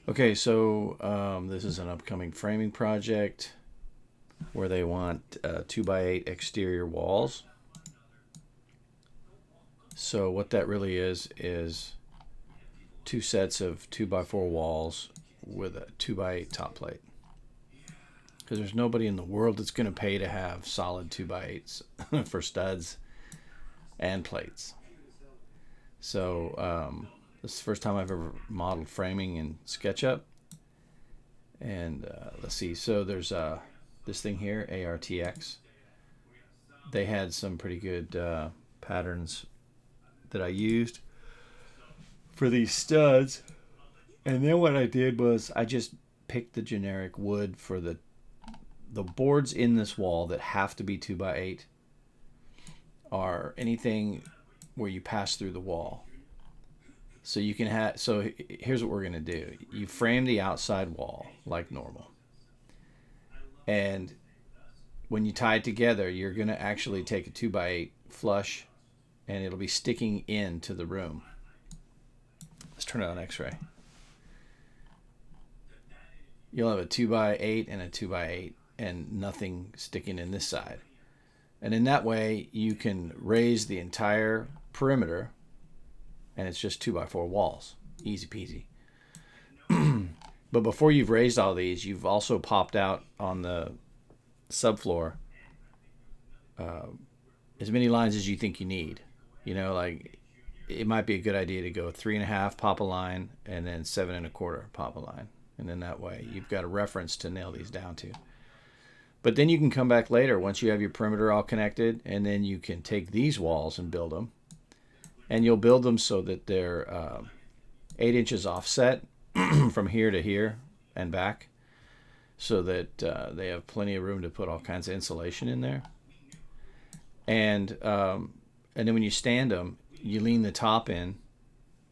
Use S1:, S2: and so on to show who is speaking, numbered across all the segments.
S1: Okay, so this is an upcoming framing project where they want 2x8 exterior walls. So what that really is two sets of 2x4 walls with a 2x8 top plate. Because there's nobody in the world that's going to pay to have solid 2x8s for studs and plates. So this is the first time I've ever modeled framing in SketchUp. And let's see. So there's this thing here, ARTX. They had some pretty good patterns that I used for these studs. And then what I did was I just picked the generic wood for the boards in this wall that have to be 2x8 are anything where you pass through the wall. So you can have. So here's what we're gonna do. You frame the outside wall like normal, and when you tie it together, you're gonna actually take a 2x8 flush, and it'll be sticking into the room. Let's turn it on X-ray. You'll have a 2x8 and a 2x8, and nothing sticking in this side. And in that way, you can raise the entire perimeter, and it's just 2x4 walls. Easy peasy. But before you've raised all these, you've also popped out on the subfloor as many lines as you think you need. You know, like it might be a good idea to go 3.5, pop a line, and then 7.25, pop a line. And then that way you've got a reference to nail these down to. But then you can come back later once you have your perimeter all connected, and then you can take these walls and build them. And you'll build them so that they're 8 inches offset from here to here and back, so that they have plenty of room to put all kinds of insulation in there. And then when you stand them, you lean the top in,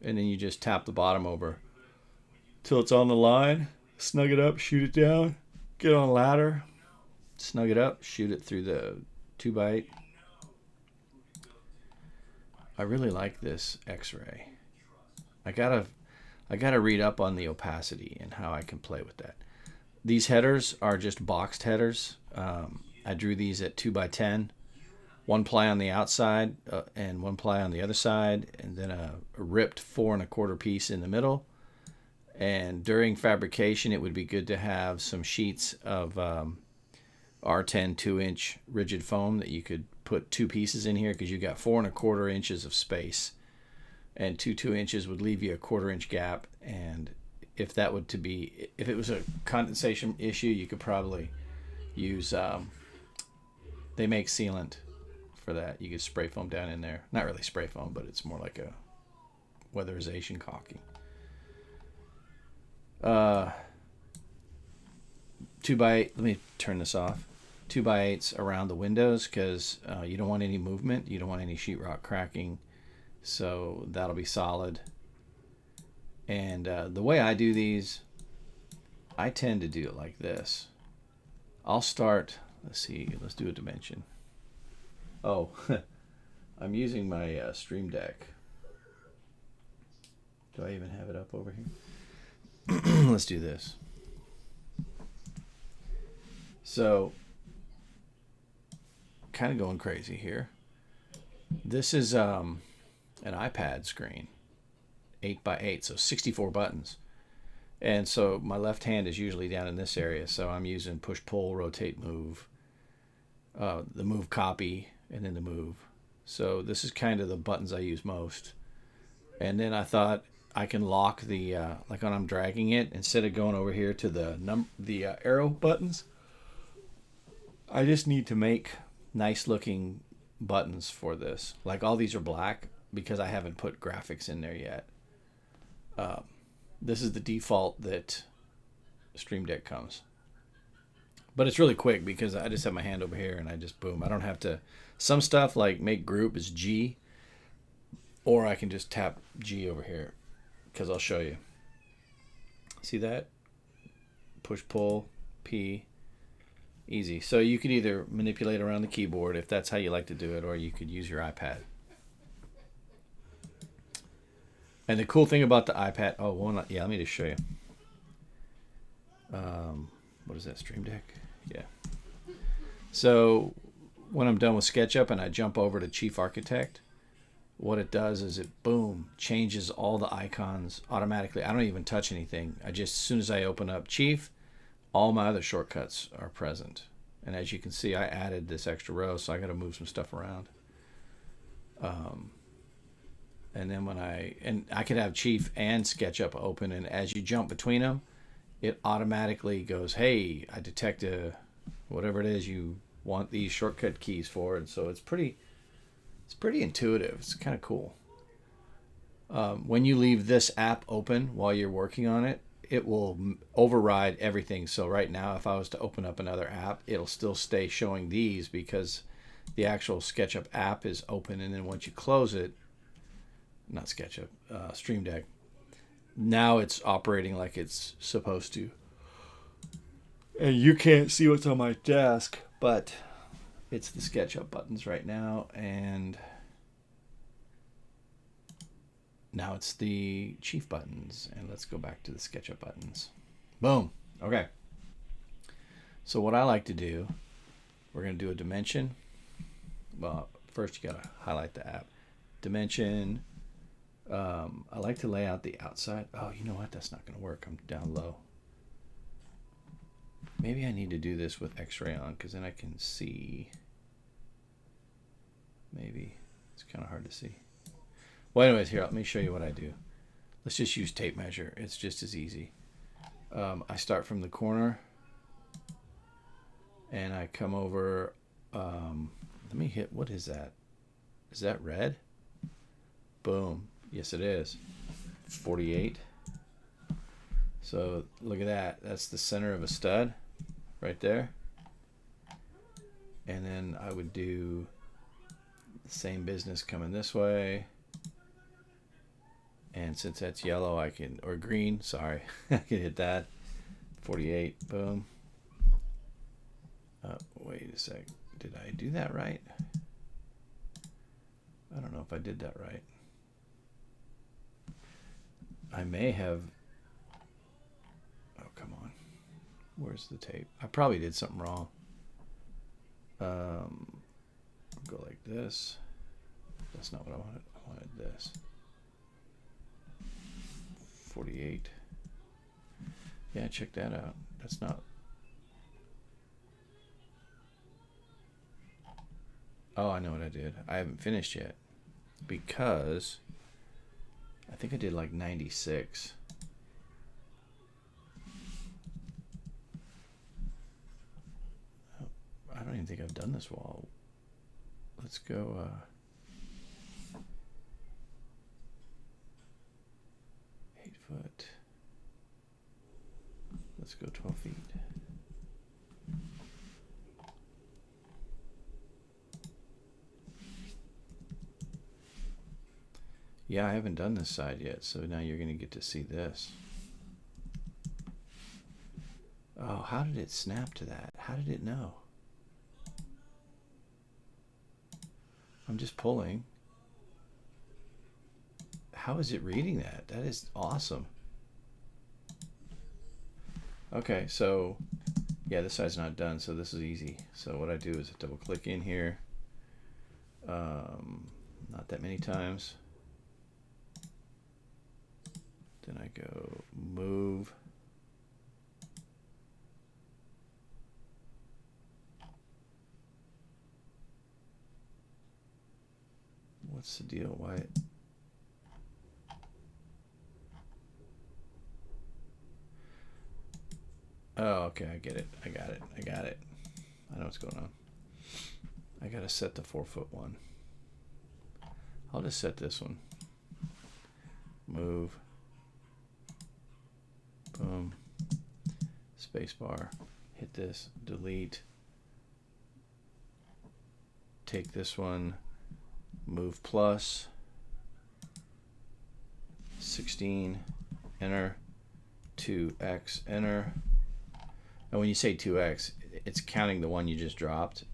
S1: and then you just tap the bottom over till it's on the line. Snug it up, shoot it down, get on a ladder, snug it up, shoot it through the 2x8. I really like this X-ray. I gotta read up on the opacity and how I can play with that. These headers are just boxed headers. I drew these at 2x10, one ply on the outside and one ply on the other side, and then a ripped 4.25 piece in the middle. And during fabrication, it would be good to have some sheets of R10 2-inch rigid foam that you could put 2 pieces in here, because you got 4.25 inches of space, and 2 inches would leave you a 1/4 inch gap. And if it was a condensation issue, you could probably use they make sealant for that. You could spray foam down in there. Not really spray foam, but it's more like a weatherization caulking. 2x8, let me turn this off. 2x8s around the windows, because you don't want any movement. You don't want any sheetrock cracking. So that'll be solid. And the way I do these, I tend to do it like this. I'll start, let's do a dimension. Oh, I'm using my Stream Deck. Do I even have it up over here? Let's do this. So, kind of going crazy here. This is an iPad screen, 8x8, so 64 buttons. And so my left hand is usually down in this area, so I'm using push, pull, rotate, move, the move, copy, and then the move. So this is kind of the buttons I use most. And then I thought I can lock the like when I'm dragging it, instead of going over here to the arrow buttons, I just need to make nice looking buttons for this. Like all these are black because I haven't put graphics in there yet. This is the default that Stream Deck comes. But it's really quick because I just have my hand over here and I just boom. I don't have to. Some stuff like make group is G, or I can just tap G over here, because I'll show you. See that? Push, pull, P. Easy. So you can either manipulate around the keyboard if that's how you like to do it, or you could use your iPad. And the cool thing about the iPad, let me just show you. What is that, Stream Deck? Yeah. So when I'm done with SketchUp and I jump over to Chief Architect, what it does is it, boom, changes all the icons automatically. I don't even touch anything. I just, as soon as I open up Chief, all my other shortcuts are present. And as you can see, I added this extra row, so I got to move some stuff around. And then I could have Chief and SketchUp open, and as you jump between them, it automatically goes, hey, I detect whatever it is you want these shortcut keys for. And so it's pretty intuitive. It's kind of cool. When you leave this app open while you're working on it, it will override everything. So right now, if I was to open up another app, it'll still stay showing these because the actual SketchUp app is open. And then once you close it, not SketchUp, Stream Deck, now it's operating like it's supposed to. And you can't see what's on my desk, but it's the SketchUp buttons right now, and now it's the Chief buttons. And let's go back to the SketchUp buttons. Boom. Okay. So what I like to do, we're going to do a dimension. Well, first you got to highlight the app. Dimension. I like to lay out the outside. Oh, you know what? That's not going to work. I'm down low. Maybe I need to do this with X-ray on, because then I can see. Maybe. It's kind of hard to see. Well, anyways, here, let me show you what I do. Let's just use tape measure. It's just as easy. I start from the corner, and I come over. Let me hit, what is that? Is that red? Boom. Yes, it is. 48. So look at that. That's the center of a stud right there. And then I would do the same business coming this way. And since that's yellow, I can, or green, sorry, I can hit that. 48, boom. Wait a sec. Did I do that right? I don't know if I did that right. I may have. Oh, come on. Where's the tape? I probably did something wrong. Go like this. That's not what I wanted. I wanted this. 48. Yeah, check that out. That's not. Oh, I know what I did. I haven't finished yet because I think I did like 96. I don't even think I've done this wall. Let's go 8 foot. Let's go 12 feet. Yeah, I haven't done this side yet, so now you're going to get to see this. Oh, how did it snap to that? How did it know? I'm just pulling. How is it reading that? That is awesome. Okay, so yeah, this side's not done, so this is easy. So what I do is I double click in here. Not that many times. Then I go move. What's the deal? Why? Oh, okay, I get it. I got it. I got it. I know what's going on. I gotta set the 4 foot one. I'll just set this one. Move. Boom. Spacebar. Hit this. Delete. Take this one. Move plus. 16. Enter. 2x. Enter. And when you say 2x, it's counting the one you just dropped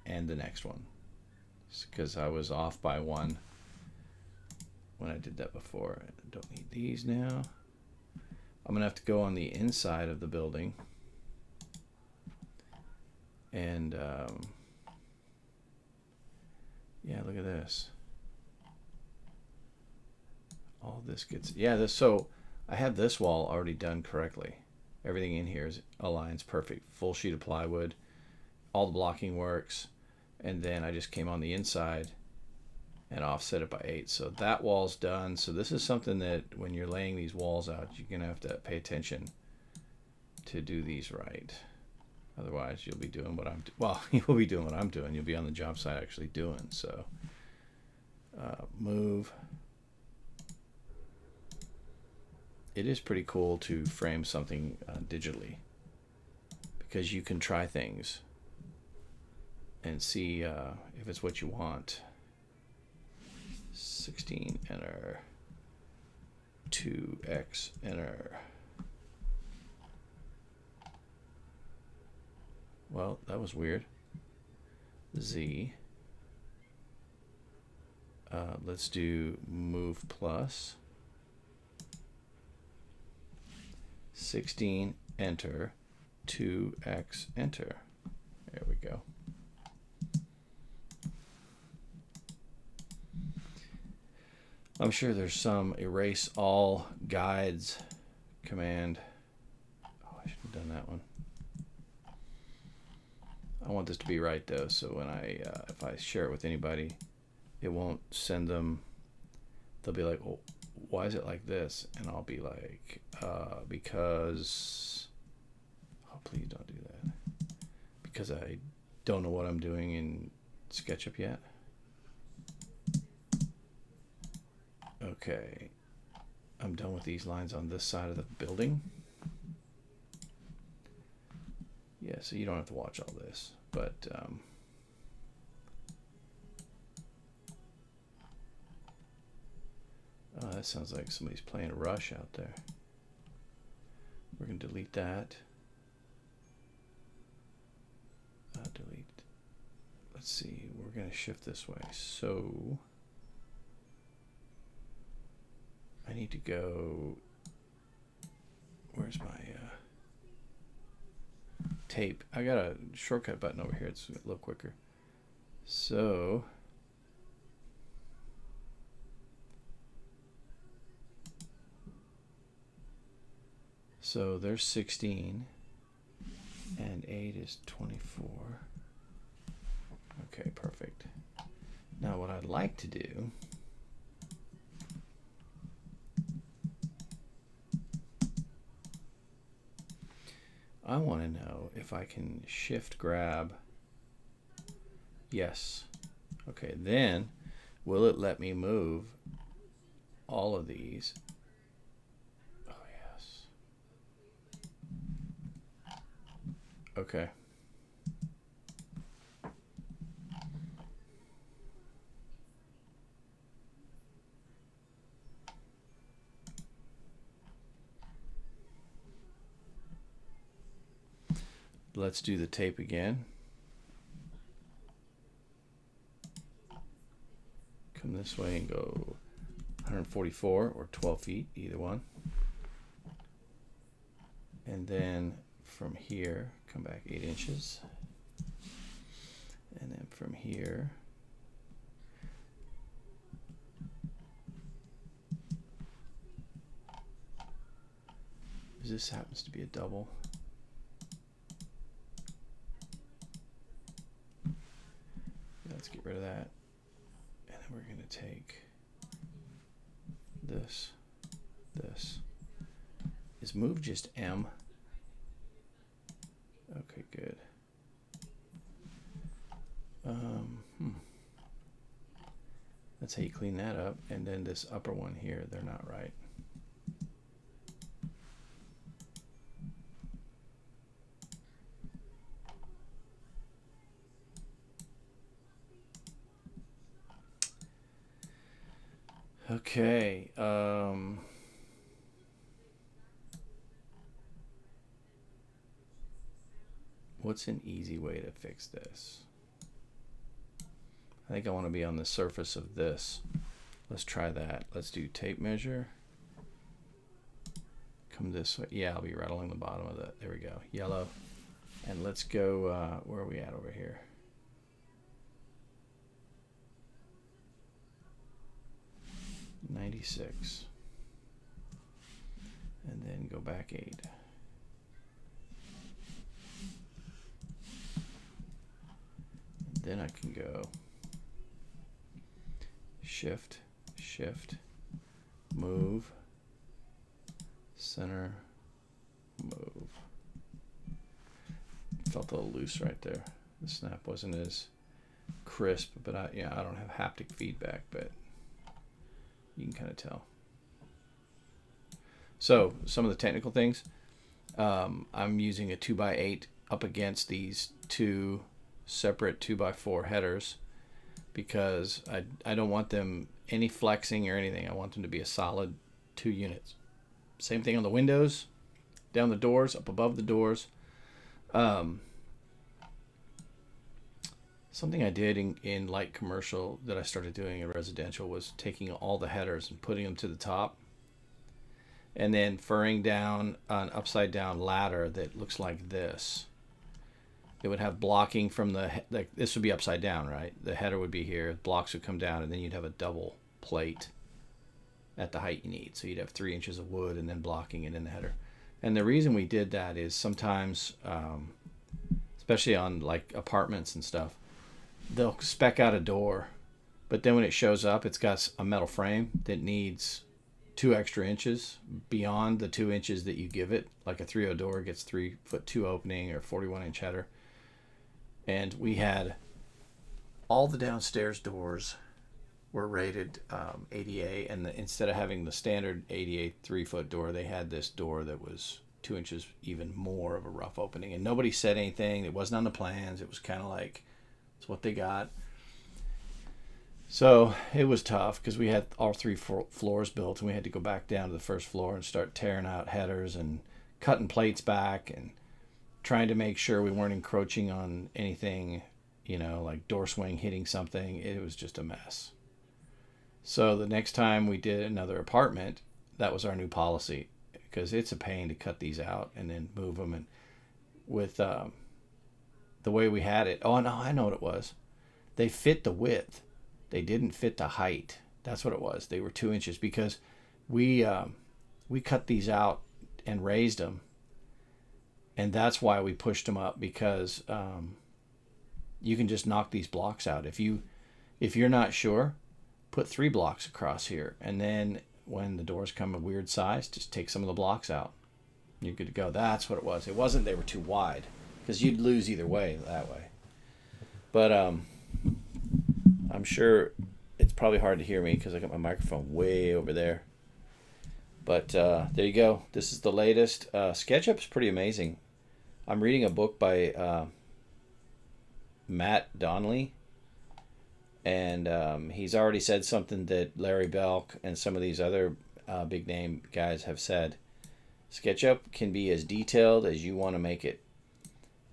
S1: and the next one. Because I was off by 1 when I did that before. I don't need these now. I'm going to have to go on the inside of the building. And yeah, look at this. All this gets, yeah, this, so I have this wall already done correctly. Everything in here is aligns perfect. Full sheet of plywood. All the blocking works. And then I just came on the inside and offset it by 8. So that wall's done. So this is something that when you're laying these walls out, you're going to have to pay attention to do these right. Otherwise, you'll be doing what I'm well, you'll be doing what I'm doing. You'll be on the job site actually doing. So move. It is pretty cool to frame something digitally, because you can try things and see if it's what you want. 16, enter. 2x, enter. Well, that was weird. Z. Let's do move plus. 16, enter. 2x, enter. There we go. I'm sure there's some erase all guides command. Oh, I should have done that one. I want this to be right though, so when if I share it with anybody, it won't send them. They'll be like, "Well, why is it like this?" And I'll be like, because. Oh, please don't do that. Because I don't know what I'm doing in SketchUp yet. Okay, I'm done with these lines on this side of the building. Yeah, so you don't have to watch all this, but oh, that sounds like somebody's playing Rush out there. We're going to delete that. Delete. Let's see, we're going to shift this way. So I need to go, where's my tape? I got a shortcut button over here. It's a little quicker. So there's 16 and 8 is 24. Okay, perfect. Now what I'd like to do I want to know if I can shift grab. Yes. Okay, then will it let me move all of these? Oh, yes. Okay. Let's do the tape again. Come this way and go 144 or 12 feet, either one. And then from here, come back 8 inches. And then from here, this happens to be a double. Let's get rid of that. And then we're going to take this. Is move just M? Okay, good. That's how you clean that up. And then this upper one here, they're not right. Okay. What's an easy way to fix this? I think I want to be on the surface of this. Let's try that. Let's do tape measure. Come this way. Yeah, I'll be right along the bottom of that. There we go. Yellow. And let's go, where are we at over here? $96. And then go back 8. And then I can go shift, shift, move, center, move. Felt a little loose right there. The snap wasn't as crisp, but I don't have haptic feedback, but you can kind of tell. So some of the technical things, I'm using a 2x8 up against these two separate 2x4 headers because I don't want them any flexing or anything. I want them to be a solid 2 units. Same thing on the windows, down the doors, up above the doors. Something I did in light commercial that I started doing in residential was taking all the headers and putting them to the top and then furring down an upside down ladder that looks like this. It would have blocking from this would be upside down, right? The header would be here, blocks would come down, and then you'd have a double plate at the height you need. So you'd have 3 inches of wood and then blocking it in the header. And the reason we did that is sometimes, especially on like apartments and stuff, they'll spec out a door, but then when it shows up, it's got a metal frame that needs 2 extra inches beyond the 2 inches that you give it. Like a 3.0 door gets 3'2" opening or 41-inch header. And we had all the downstairs doors were rated ADA, and instead of having the standard ADA 3-foot door, they had this door that was 2 inches even more of a rough opening. And nobody said anything. It wasn't on the plans. It was kind of like, it's what they got. So it was tough because we had all 3 floors built, and we had to go back down to the first floor and start tearing out headers and cutting plates back and trying to make sure we weren't encroaching on anything, like door swing hitting something. It was just a mess. So the next time we did another apartment, that was our new policy, because it's a pain to cut these out and then move them. And with the way we had it, oh no, I know what it was. They fit the width. They didn't fit the height. That's what it was. They were 2 inches because we cut these out and raised them. And that's why we pushed them up, because you can just knock these blocks out. If you're not sure, put 3 blocks across here, and then when the doors come a weird size, just take some of the blocks out. You're good to go. That's what it was. It wasn't they were too wide, because you'd lose either way that way. But I'm sure it's probably hard to hear me because I got my microphone way over there. But there you go. This is the latest. SketchUp's pretty amazing. I'm reading a book by Matt Donnelly, and he's already said something that Larry Belk and some of these other big name guys have said. SketchUp can be as detailed as you want to make it.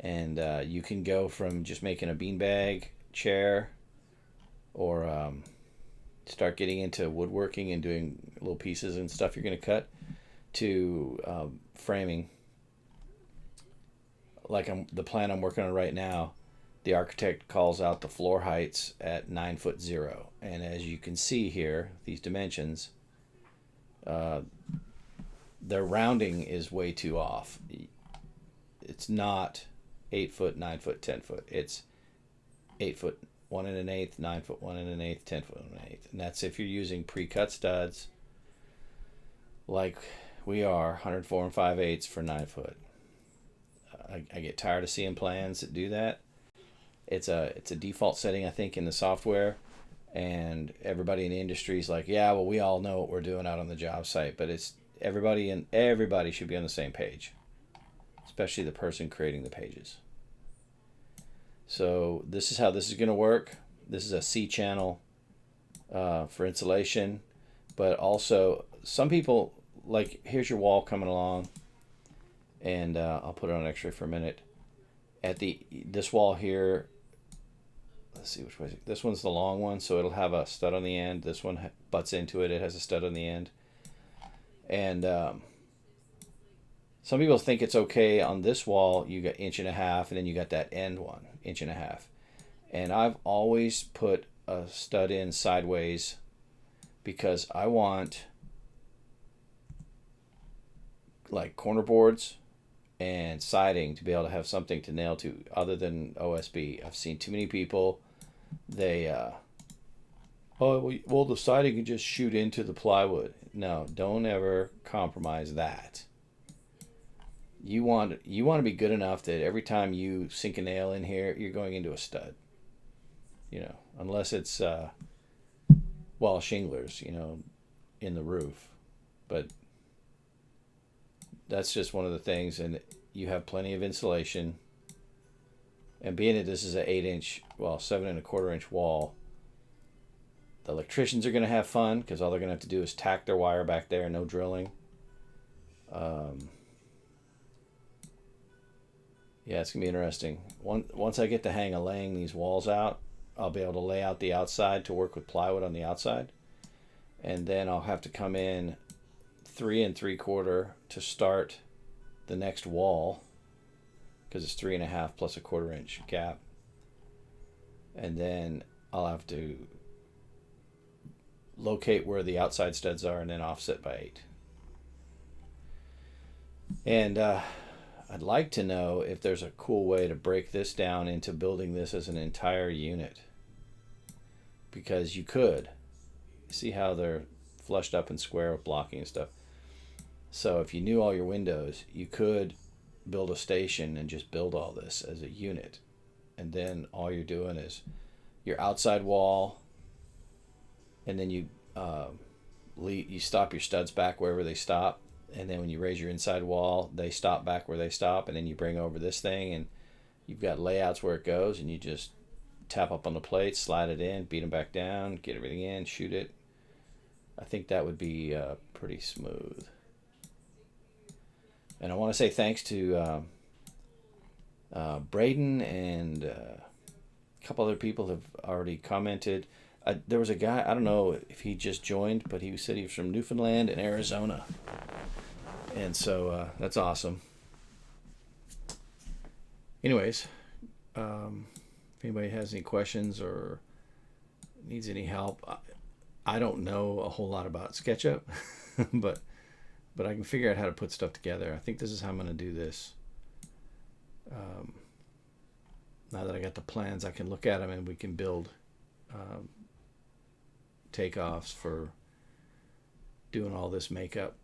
S1: And you can go from just making a beanbag chair, or start getting into woodworking and doing little pieces and stuff you're going to cut, to framing. Like the plan I'm working on right now, the architect calls out the floor heights at 9'0", and as you can see here, these dimensions, their rounding is way too off. It's not 8 foot, 9 foot, 10 foot. It's 8 foot 1 1/8, 9 foot 1 1/8, 10 foot 1 1/8, and that's if you're using pre-cut studs, like we are, 104 5/8 for 9 foot. I get tired of seeing plans that do that. It's a default setting, I think, in the software, and everybody in the industry is like, yeah, well, we all know what we're doing out on the job site, but it's everybody should be on the same page, especially the person creating the pages. So this is how this is going to work. This is a C channel for insulation, but also some people, like, here's your wall coming along, and I'll put it on X-ray for a minute. At this wall here, let's see which way. This one's the long one, so it'll have a stud on the end. This one butts into it. It has a stud on the end. And Some people think it's okay on this wall, you got 1.5 inches, and then you got that end one, 1.5 inches. And I've always put a stud in sideways because I want like corner boards and siding to be able to have something to nail to other than OSB. I've seen too many people, they, oh, well, the siding can just shoot into the plywood. No, don't ever compromise that. You want to be good enough that every time you sink a nail in here, you're going into a stud. You know, unless it's wall shinglers, you know, in the roof. But that's just one of the things, and you have plenty of insulation. And being that this is an 8-inch, well, 7.25-inch wall, the electricians are going to have fun because all they're going to have to do is tack their wire back there, no drilling. Yeah, it's going to be interesting. Once I get the hang of laying these walls out, I'll be able to lay out the outside to work with plywood on the outside. And then I'll have to come in 3 3/4 to start the next wall because it's 3.5 plus a 1/4-inch gap. And then I'll have to locate where the outside studs are and then offset by 8. And I'd like to know if there's a cool way to break this down into building this as an entire unit. Because you could. See how they're flushed up and square with blocking and stuff. So if you knew all your windows, you could build a station and just build all this as a unit. And then all you're doing is your outside wall, and then you stop your studs back wherever they stop. And then when you raise your inside wall, they stop back where they stop, and then you bring over this thing, and you've got layouts where it goes, and you just tap up on the plate, slide it in, beat them back down, get everything in, shoot it. I think that would be pretty smooth. And I want to say thanks to Braden and a couple other people have already commented. There was a guy, I don't know if he just joined, but he said he was from Newfoundland and Arizona. And so that's awesome. Anyways, if anybody has any questions or needs any help, I don't know a whole lot about SketchUp, but I can figure out how to put stuff together. I think this is how I'm going to do this. Now that I got the plans, I can look at them and we can build takeoffs for doing all this makeup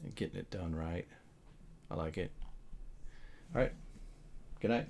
S1: and getting it done right. I like it. All right. Good night.